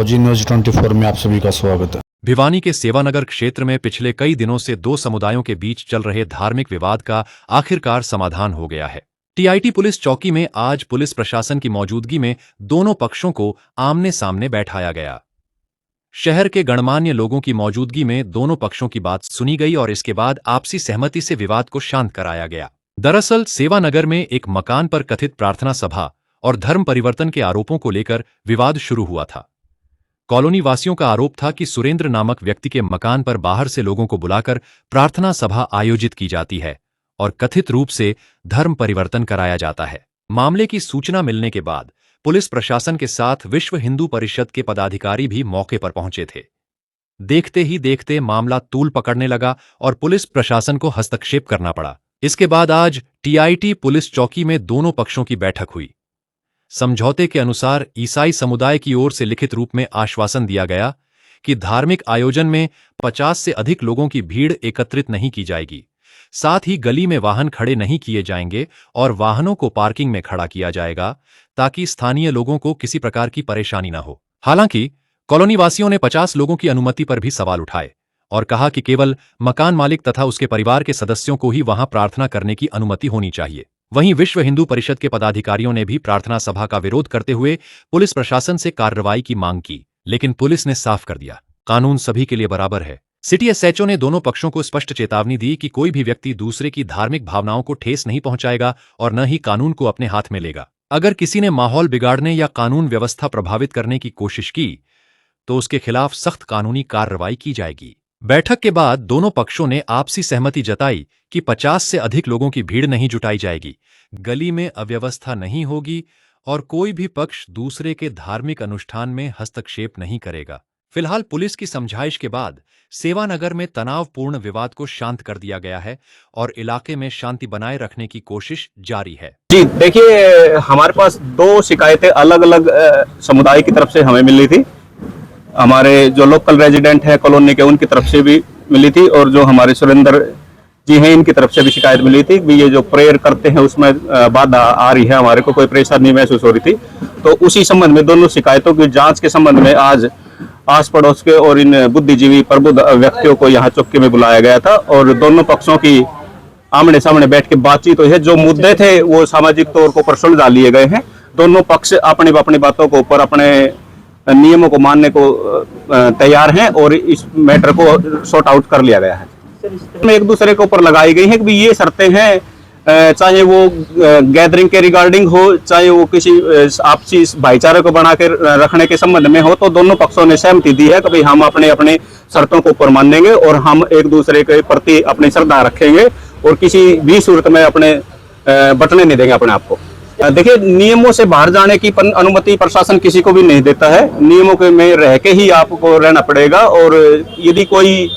फौजी न्यूज 24 में आप सभी का स्वागत है। भिवानी के सेवानगर क्षेत्र में पिछले कई दिनों से दो समुदायों के बीच चल रहे धार्मिक विवाद का आखिरकार समाधान हो गया है। टीआईटी पुलिस चौकी में आज पुलिस प्रशासन की मौजूदगी में दोनों पक्षों को आमने सामने बैठाया गया। शहर के गणमान्य लोगों की मौजूदगी में दोनों पक्षों की बात सुनी गई और इसके बाद आपसी सहमति से विवाद को शांत कराया गया। दरअसल सेवानगर में एक मकान पर कथित प्रार्थना सभा और धर्म परिवर्तन के आरोपों को लेकर विवाद शुरू हुआ था। कॉलोनी वासियों का आरोप था कि सुरेंद्र नामक व्यक्ति के मकान पर बाहर से लोगों को बुलाकर प्रार्थना सभा आयोजित की जाती है और कथित रूप से धर्म परिवर्तन कराया जाता है। मामले की सूचना मिलने के बाद पुलिस प्रशासन के साथ विश्व हिंदू परिषद के पदाधिकारी भी मौके पर पहुंचे थे। देखते ही देखते मामला तूल पकड़ने लगा और पुलिस प्रशासन को हस्तक्षेप करना पड़ा। इसके बाद आज टीआईटी पुलिस चौकी में दोनों पक्षों की बैठक हुई। समझौते के अनुसार ईसाई समुदाय की ओर से लिखित रूप में आश्वासन दिया गया कि धार्मिक आयोजन में 50 से अधिक लोगों की भीड़ एकत्रित नहीं की जाएगी। साथ ही गली में वाहन खड़े नहीं किए जाएंगे और वाहनों को पार्किंग में खड़ा किया जाएगा ताकि स्थानीय लोगों को किसी प्रकार की परेशानी न हो। हालांकि कॉलोनी वासियों ने 50 लोगों की अनुमति पर भी सवाल उठाए और कहा कि केवल मकान मालिक तथा उसके परिवार के सदस्यों को ही वहां प्रार्थना करने की अनुमति होनी चाहिए। वहीं विश्व हिंदू परिषद के पदाधिकारियों ने भी प्रार्थना सभा का विरोध करते हुए पुलिस प्रशासन से कार्रवाई की मांग की, लेकिन पुलिस ने साफ कर दिया, कानून सभी के लिए बराबर है। सिटी एसएचओ ने दोनों पक्षों को स्पष्ट चेतावनी दी कि कोई भी व्यक्ति दूसरे की धार्मिक भावनाओं को ठेस नहीं पहुंचाएगा और न ही कानून को अपने हाथ में लेगा। अगर किसी ने माहौल बिगाड़ने या कानून व्यवस्था प्रभावित करने की कोशिश की तो उसके खिलाफ सख्त कानूनी कार्रवाई की जाएगी। बैठक के बाद दोनों पक्षों ने आपसी सहमति जताई कि 50 से अधिक लोगों की भीड़ नहीं जुटाई जाएगी, गली में अव्यवस्था नहीं होगी और कोई भी पक्ष दूसरे के धार्मिक अनुष्ठान में हस्तक्षेप नहीं करेगा। फिलहाल पुलिस की समझाइश के बाद सेवानगर में तनावपूर्ण विवाद को शांत कर दिया गया है और इलाके में शांति बनाए रखने की कोशिश जारी है। जी देखिए, हमारे पास दो शिकायतें अलग अलग समुदाय की तरफ से हमें मिली थी। हमारे जो लोकल रेजिडेंट है कॉलोनी के उनकी तरफ से भी मिली थी और जो हमारे सुरेंद्र जी हैं इनकी तरफ से भी शिकायत मिली थी कि ये जो प्रेयर करते हैं उसमें बाधा आ रही है, हमारे को कोई परेशानी महसूस हो रही थी। तो उसी संबंध में दोनों शिकायतों की जांच के संबंध में आज आस पड़ोस के और इन बुद्धिजीवी प्रबुद्ध व्यक्तियों को यहाँ चौकी में बुलाया गया था और दोनों पक्षों की आमने सामने बैठ के बातचीत हुई है। जो मुद्दे थे वो सामाजिक तौर पर सुलझा लिए गए हैं। दोनों पक्ष अपनी अपनी बातों को ऊपर अपने नियमों को मानने को तैयार हैं और इस मैटर को सॉर्ट आउट कर लिया गया है। एक दूसरे के ऊपर लगाई गई है कि ये शर्तें हैं, चाहे वो गैदरिंग के रिगार्डिंग हो, चाहे वो किसी आपसी भाईचारे को बना के रखने के संबंध में हो, तो दोनों पक्षों ने सहमति दी है कि भाई हम अपने अपने शर्तों को ऊपर मानेंगे और हम एक दूसरे के प्रति अपनी श्रद्धा रखेंगे और किसी भी सूरत में अपने बटने नहीं देंगे अपने आप को। देखिए, नियमों से बाहर जाने की अनुमति प्रशासन किसी को भी नहीं देता है। नियमों के में रह के ही आपको रहना पड़ेगा और यदि कोई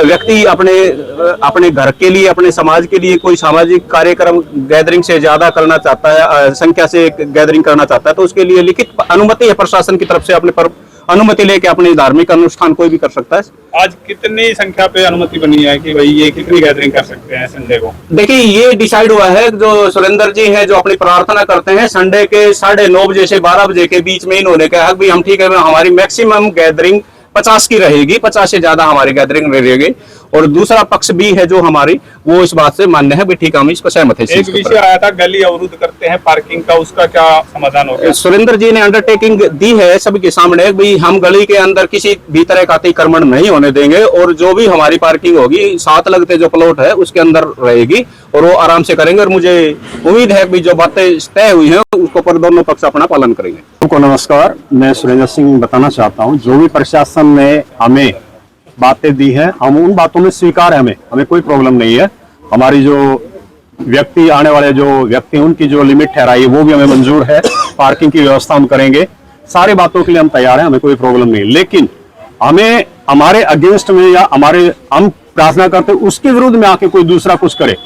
व्यक्ति अपने घर के लिए, अपने समाज के लिए कोई सामाजिक कार्यक्रम गैदरिंग से ज्यादा करना चाहता है, संख्या से गैदरिंग करना चाहता है, तो उसके लिए लिखित अनुमति है प्रशासन की तरफ से। अपने पर अनुमति लेके अपने धार्मिक अनुष्ठान कोई भी कर सकता है। आज कितनी संख्या पे अनुमति बनी है कि भाई ये कितनी गैदरिंग कर सकते हैं संडे को? देखिए, ये डिसाइड हुआ है, जो सुरेंद्र जी हैं जो अपनी प्रार्थना करते हैं संडे के 9:30 बजे से 12 बजे के बीच में इन्होंने कहा कि हम ठीक है, हमारी मैक्सिमम गैदरिंग 50 की रहेगी, 50 से ज्यादा हमारी गैदरिंग रहेगी। और दूसरा पक्ष भी है जो हमारी, वो इस बात से मान्य है भी ठीक है, हम इसको सहमत है। एक विषय आया था गली अवरुद्ध करते हैं पार्किंग का, उसका क्या समाधान हो गया? सुरेंद्र जी ने अंडरटेकिंग दी है सबके सामने भी हम गली के अंदर किसी भी तरह का अतिक्रमण नहीं होने देंगे और जो भी हमारी पार्किंग होगी साथ लगते जो प्लॉट है उसके अंदर रहेगी और वो आराम से करेंगे। और मुझे उम्मीद है कि जो बातें तय हुई है उसको पर दोनों पक्ष अपना पालन करेंगे। सबको नमस्कार, मैं सुरेंद्र सिंह बताना चाहता हूँ, जो भी प्रशासन ने हमें बातें दी है हम उन बातों में स्वीकार है, हमें कोई प्रॉब्लम नहीं है। हमारी जो व्यक्ति आने वाले जो व्यक्ति उनकी जो लिमिट ठहराई है वो भी हमें मंजूर है। पार्किंग की व्यवस्था हम करेंगे, सारी बातों के लिए हम तैयार हैं, हमें कोई प्रॉब्लम नहीं। लेकिन हमें हमारे अगेंस्ट में या हम प्रार्थना करते उसके विरुद्ध में आके कोई दूसरा कुछ करे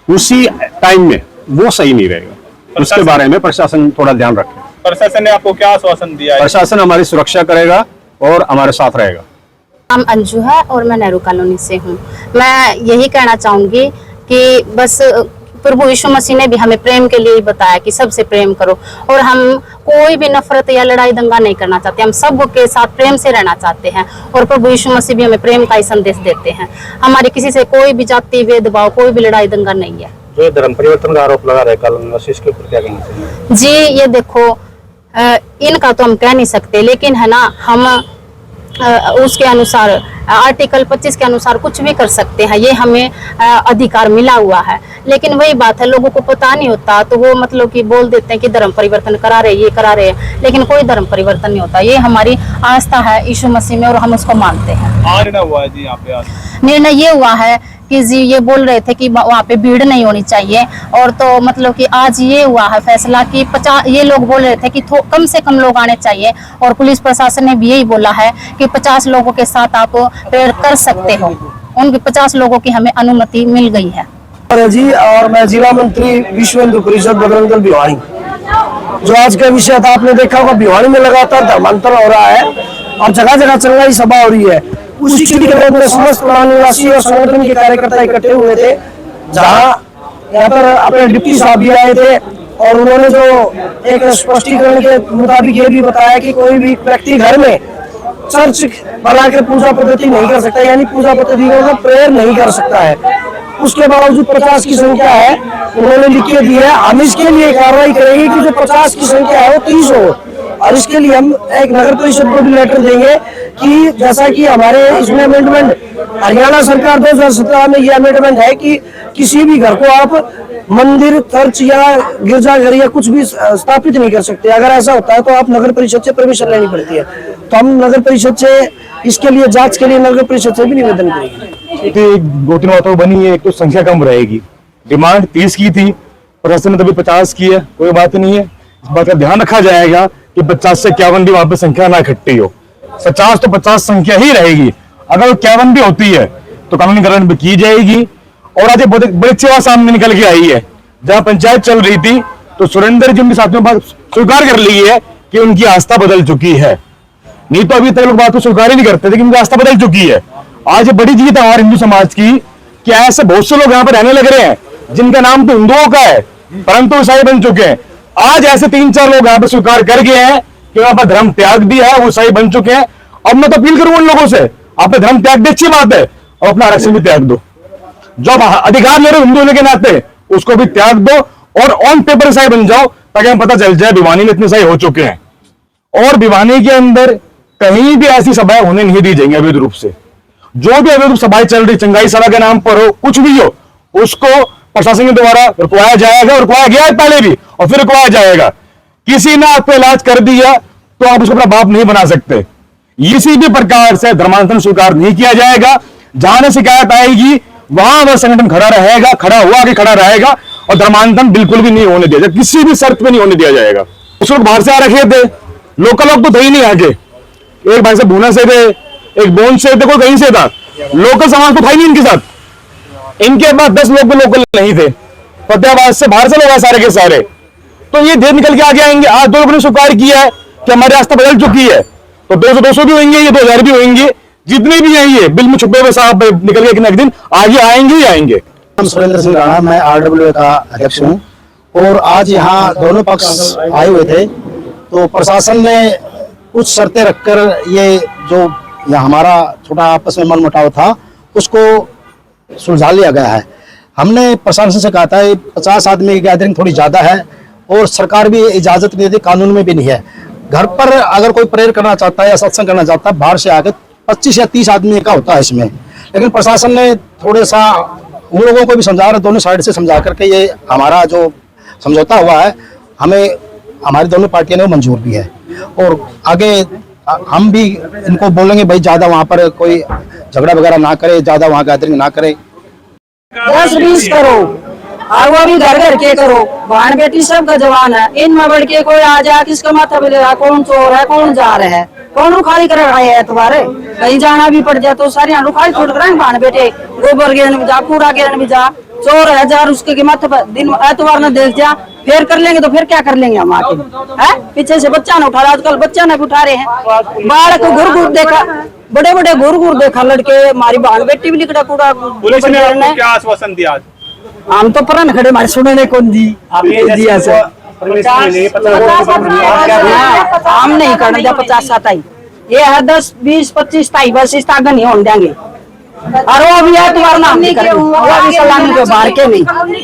उसी टाइम में, वो सही नहीं रहेगा। उसके बारे में प्रशासन थोड़ा ध्यान रखे। प्रशासन ने आपको क्या आश्वासन दिया है? प्रशासन हमारी सुरक्षा करेगा और हमारे साथ रहेगा। नाम अंजू है और मैं नेहरू कॉलोनी से हूँ। मैं यही कहना चाहूंगी कि बस प्रभु यीशु मसीह ने भी हमें प्रेम के लिए ही बताया कि सबसे प्रेम करो, और हम कोई भी नफरत या लड़ाई दंगा नहीं करना चाहते, हम सबके साथ प्रेम से रहना चाहते हैं। और प्रभु यीशु मसीह भी हमें प्रेम का ही संदेश देते हैं। हमारी किसी से कोई भी जाति भेदभाव, कोई भी लड़ाई दंगा नहीं है। जो ये धर्म परिवर्तन का आरोप लगा रहे कल, इसके ऊपर क्या कहना चाहिए? जी ये देखो, इनका तो हम कह नहीं सकते, लेकिन है ना, हम उसके अनुसार आर्टिकल 25 के अनुसार कुछ भी कर सकते हैं, ये हमें अधिकार मिला हुआ है। लेकिन वही बात है, लोगों को पता नहीं होता तो वो मतलब कि बोल देते हैं कि धर्म परिवर्तन करा रहे, ये करा रहे हैं, लेकिन कोई धर्म परिवर्तन नहीं होता। ये हमारी आस्था है यीशु मसीह में और हम उसको मानते हैं। निर्णय हुआ है जी यहाँ पे आज? निर्णय ये हुआ है कि जी ये बोल रहे थे कि वहाँ पे भीड़ नहीं होनी चाहिए, और तो मतलब कि आज ये हुआ है फैसला कि 50, ये लोग बोल रहे थे कि कम से कम लोग आने चाहिए, और पुलिस प्रशासन ने भी यही बोला है कि 50 लोगों के साथ आप प्रेयर कर सकते हो। उनके 50 लोगों की हमें अनुमति मिल गई है। जी, और मैं जिला मंत्री विश्व हिंदू परिषद बजरंग दल भिवानी। जो आज का विषय था, आपने देखा होगा भिवानी में लगातार धर्मांतरण हो रहा है और जगह जगह चंगाई सभा हो रही है। उसी स्थिति के तहत समस्त निवासी और संगठन के कार्यकर्ता इकट्ठे हुए थे, जहाँ यहाँ पर अपने डिप्टी साहब भी आए थे, और उन्होंने जो एक स्पष्टीकरण के मुताबिक ये भी बताया कि कोई भी व्यक्ति घर में चर्च बनाकर पूजा पद्धति नहीं कर सकता, यानी पूजा पद्धति का प्रेयर नहीं कर सकता है। उसके बावजूद 50 की संख्या है, उन्होंने लिख के दी है। हम इसके लिए कार्रवाई करेंगे कि जो 50 की संख्या है वो 30 हो, और इसके लिए हम एक नगर परिषद को भी लेटर देंगे कि जैसा कि हमारे इसमें अमेंडमेंट हरियाणा सरकार 2017 में ये अमेंडमेंट है कि किसी भी घर को आप मंदिर, चर्च या गिरजाघर या कुछ भी स्थापित नहीं कर सकते। अगर ऐसा होता है तो आप नगर परिषद से परमिशन लेनी पड़ती है। तो हम नगर परिषद से इसके लिए जांच के लिए नगर परिषद से भी निवेदन करेंगे। दो तीन बातों बनी है। एक तो संख्या कम रहेगी, डिमांड 30 की थी, प्रशासन ने तभी 50 की है, कोई बात नहीं है। इस बात का ध्यान रखा जाएगा कि 50 से 51 भी वहां पे संख्या ना इकट्ठी हो। 50 तो 50 संख्या ही रहेगी। अगर 51 भी होती है तो कानूनीकरण भी की जाएगी। और आज बहुत बड़ी सेवा सामने निकल के आई है, जहां पंचायत चल रही थी तो सुरेंद्र जी उनके साथियों बात स्वीकार कर ली है कि उनकी आस्था बदल चुकी है। नहीं तो अभी तक लोग बात को स्वीकार ही नहीं करते थे कि उनकी आस्था बदल चुकी है। आज ये बड़ी जीत है हमारे हिंदू समाज की कि ऐसे बहुत से लोग यहाँ पर रहने लग रहे हैं जिनका नाम तो हिंदुओं का है परंतु ईसाई बन चुके हैं। आज ऐसे 3-4 लोग यहाँ पर स्वीकार कर गए हैं कि वहां पर धर्म त्याग दिया है, वो ईसाई बन चुके हैं। अब मैं तो अपील करूंगा उन लोगों से, आपने धर्म त्याग दे, अच्छी बात है, और अपना आरक्षण भी त्याग दो। जो अधिकार ले रहे हो हिंदू होने के नाते उसको भी त्याग दो और ऑन पेपर ईसाई बन जाओ, ताकि हमें पता चल जाए भिवानी में इतने ईसाई हो चुके हैं। और भिवानी के अंदर कहीं भी ऐसी सभाएं होने नहीं दी जाएंगी अवैध रूप से। जो भी अवैध सभाएं चल रही, चंगाई सभा के नाम पर हो, कुछ भी हो, उसको प्रशासन के द्वारा रुकवाया जाएगा, और रुकवाया गया है पहले भी और फिर रुकवाया जाएगा। किसी ने आपको इलाज कर दिया तो आप उसको अपना बाप नहीं बना सकते। किसी भी प्रकार से धर्मांतरण स्वीकार नहीं किया जाएगा। जहां से शिकायत आएगी वहां वह संगठन खड़ा रहेगा, खड़ा हुआ कि खड़ा रहेगा, और धर्मांतरण बिल्कुल भी नहीं होने दिया जाएगा, किसी भी शर्त में नहीं होने दिया जाएगा। उस लोग बाहर से आ रखे थे, लोकल लोग तो थे ही नहीं आगे। एक भाई से भूना से थे, एक बोन से थे, कोई कहीं से था, लोकल समाज तो था ही नहीं इनके साथ। इनके पास 10 लोग लोकल नहीं थे, फतेहाबाद से बाहर से लोग आए सारे के सारे। तो ये देर निकल के आगे आएंगे। आज 2 लोगों ने स्वीकार किया है कि हमारी आस्था बदल चुकी है, तो 200 भी होंगे, ये 2000 भी होंगे, जितने भी हैं ये बिल में छुपे हुए साहब निकल के एक दिन आगे आएंगे ही आएंगे। सुरेंद्र सिंह राणा, मैं RWA का अध्यक्ष हूँ, और आज यहाँ दोनों पक्ष आए हुए थे। तो प्रशासन ने कुछ शर्तें रखकर ये जो हमारा छोटा आपस में मनमुटाव था उसको सुलझा लिया गया है। हमने प्रशासन से कहा था 50 आदमी की गैदरिंग थोड़ी ज्यादा है, और सरकार भी इजाजत नहीं देती, कानून में भी नहीं है। घर पर अगर कोई प्रेयर करना चाहता है या सत्संग करना चाहता है, बाहर से आकर 25 या 30 आदमी का होता है इसमें। लेकिन प्रशासन ने थोड़े सा उन लोगों को भी समझा रहे, दोनों साइड से समझा करके ये हमारा जो समझौता हुआ है, हमें हमारी दोनों पार्टियों ने मंजूर भी है। और आगे हम भी इनको बोलेंगे भाई ज्यादा वहाँ पर कोई झगड़ा वगैरह ना करे, ज्यादा वहाँ गैदरिंग ना करे। 10-20 करो और वो भी घर घर के करो, बहन बेटी सबका जवान है। इनमें बढ़ के कोई आ जाए, किसका माथा मिलेगा, कौन चोर है, कौन जा रहा है, कौन रुखाई कर रहा है। तुम्हारे कहीं जाना भी पड़ जाए तो सारी रुखाई छोड़ कर बहन बेटे, गोबर गिरन भी जा, कूड़ा गिरन भी जा, चोर है जा, उसके माथे पर दिन एतवार न देख जा, फिर कर लेंगे तो फिर क्या कर लेंगे हम आके, है? पीछे से बच्चा न उठा रहा, आजकल बच्चा न उठा रहे हैं। बालक को घुर घुर देखा, बड़े बड़े घुर घुर देखा लड़के, हमारी बहन बेटी भी निकला कूड़ा। पुलिस ने क्या आश्वासन दिया? हम तो पुरान खड़े हमारे सुनने कौन दी दिया से हम नहीं करने दिया 50-60 ये है 10, 20, 25 ताई बस इस आगे नहीं होने देंगे और वो भी है तुम्हारा नाम नहीं करेंगे वो भी सलामी के बाहर के नहीं